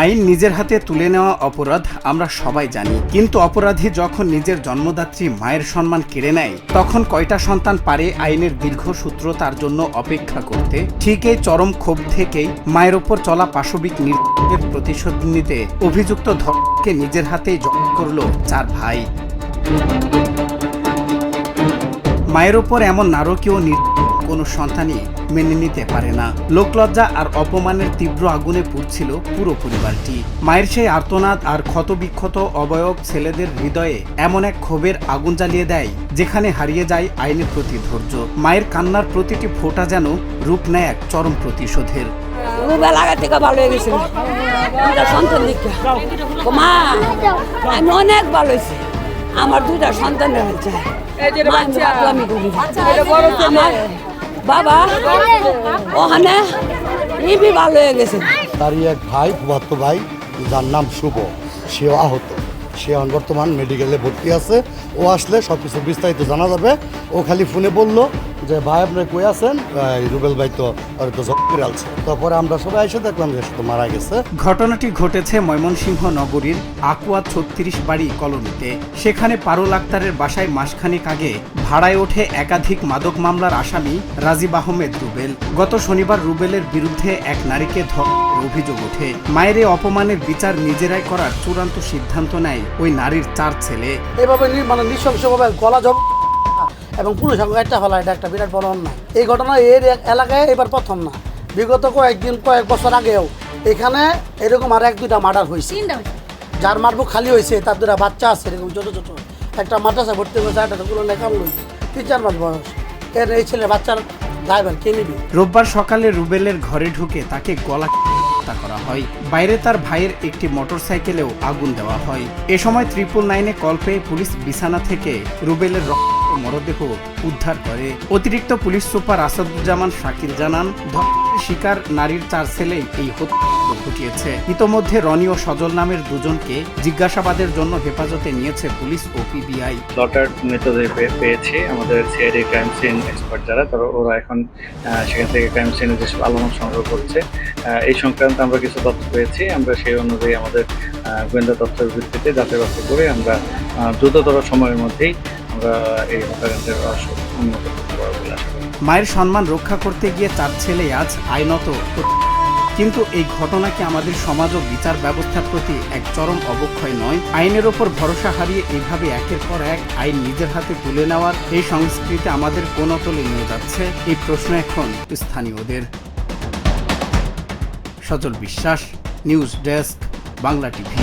আইন নিজের হাতে তুলে নেওয়া অপরাধ আমরা সবাই জানি, কিন্তু অপরাধী যখন নিজের জন্মদাত্রী মায়ের সম্মান কেড়ে নেয় তখন কয়টা সন্তান পারে আইনের দীর্ঘসূত্র তার জন্য অপেক্ষা করতে? ঠিক এই চরম ক্ষোভ থেকেই মায়ের ওপর চলা পাশবিক নির্যাতনের প্রতিশোধ নিতে অভিযুক্ত ধর্ষককে নিজের হাতেই জব্দ করল 4 ভাই। মায়ের ওপর এমন নারকীয় কোনো সন্তানই মেনে নিতে পারে না। লোকলজ্জা আর অপমানের তীব্র আগুনে পুড়ছিল পুরো পরিবারটি। মায়ের সেই আর্তনাদ আর ক্ষতবিক্ষত অবয়ব ছেলেদের হৃদয়ে এমন এক ক্ষোভের আগুন জ্বালিয়ে দেয় যেখানে হারিয়ে যায় আইনের প্রতি ধৈর্য। মায়ের কান্নার প্রতিটি ফোঁটা যেন রূপ নেয় এক চরম প্রতিশোধের। আমি অনেক ভালো হয়েছি, আমার 2টা সন্তান হয়েছে। বাবা ওখানে ভালো হয়ে গেছে। তারই এক ভাই, ফুফাতো ভাই, যার নাম শুভ, সেও আহত। সে বর্তমান মেডিকেলে ভর্তি আছে। ও আসলে সব কিছু বিস্তারিত জানা যাবে। ও খালি ফোনে বললো যে ভাই আপনি কই আছেন, রুবেল ভাই তো জব্দ আছে। তারপরে আমরা সবাই এসে দেখলাম যে সে তো মারা গেছে। ঘটনাটি ঘটেছে ময়মনসিংহ নগরীর আকুয়া 36 বাড়ি কলোনিতে। সেখানে পারুল আক্তারের বাসায় মাসখানেক আগে ভাড়ায় ওঠে একাধিক মাদক মামলার আসামি রাজীব আহমেদ রুবেল। গত শনিবার রুবেলের বিরুদ্ধে এক নারীকে ধর্ষণের অভিযোগ ওঠে। মায়ের এই অপমানের বিচার নিজেরাই করার চূড়ান্ত সিদ্ধান্ত নেয় ওই নারীর 4 ছেলে। এভাবে নৃশংসভাবে গলা জব এবং পুলিশ একটা ফেলা, এটা একটা বিরাট বড় অন্যায়। এই ঘটনা এর এলাকায় এবার প্রথম না, বিগত কয়েক বছর আগেও এখানে এরকম আর 1-2টা মার্ডার হয়েছে। যার মারবো খালি হয়েছে তার 2টা বাচ্চা আছে, এরকম ছোটো ছোটো। একটা মাদ্রাসা ভর্তি হয়েছে, একটা গুলো লেখাম লইছে 3-4 মাস বয়স। এর এই ছেলে বাচ্চার ড্রাইভার কে নিবি? রোববার সকালে রুবেলের ঘরে ঢুকে তাকে গলা করা হয়। বাইরে তার ভাইয়ের একটি মোটরসাইকেলেও আগুন দেওয়া হয়। এ সময় 999-এ কল পেয়ে পুলিশ বিছানা থেকে রুবেলের মরদেহ উদ্ধার করে। অতিরিক্ত পুলিশ সুপার আসাদুজ্জামান শাকিল জানান, ধর্ষণের শিকার নারীর 4 ছেলেই এই হত্যা ঘটিয়েছে। ইতোমধ্যে রনি ও সজল নামের 2জনকে জিজ্ঞাসাবাদের জন্য হেফাজতে নিয়েছে পুলিশ ও পিবিআই। লটার মৃতদেহ পেয়েছে আমাদের সিআইডি ক্রাইম সিন এক্সপার্ট যারা, ওরা এখন সেখান থেকে ক্রাইম সিনে যেসব আলামত সংগ্রহ করছে। এই সংক্রান্ত আমরা কিছু তথ্য পেয়েছি। আমরা সেই অনুযায়ী আমাদের গোয়েন্দা তথ্যের ভিত্তিতে যাচাই বাছাই করে আমরা দ্রুততর সময়ের মধ্যেই আমরা এই হত্যাকাণ্ডের উন্নত করতে পারবো বলে আশা করি। মায়ের সম্মান রক্ষা করতে গিয়ে 4 ছেলে আজ আইনত, কিন্তু এই ঘটনা কি আমাদের সমাজ ও বিচার ব্যবস্থার প্রতি এক চরম অবক্ষয় নয়? আইনের ওপর ভরসা হারিয়ে এইভাবে একের পর এক আইন নিজের হাতে তুলে নেওয়ার এই সংস্কৃতি আমাদের কোন তলে নিয়ে যাচ্ছে? এই প্রশ্ন এখন স্থানীয়দের। সজল বিশ্বাস, নিউজ ডেস্ক, বাংলা টিভি।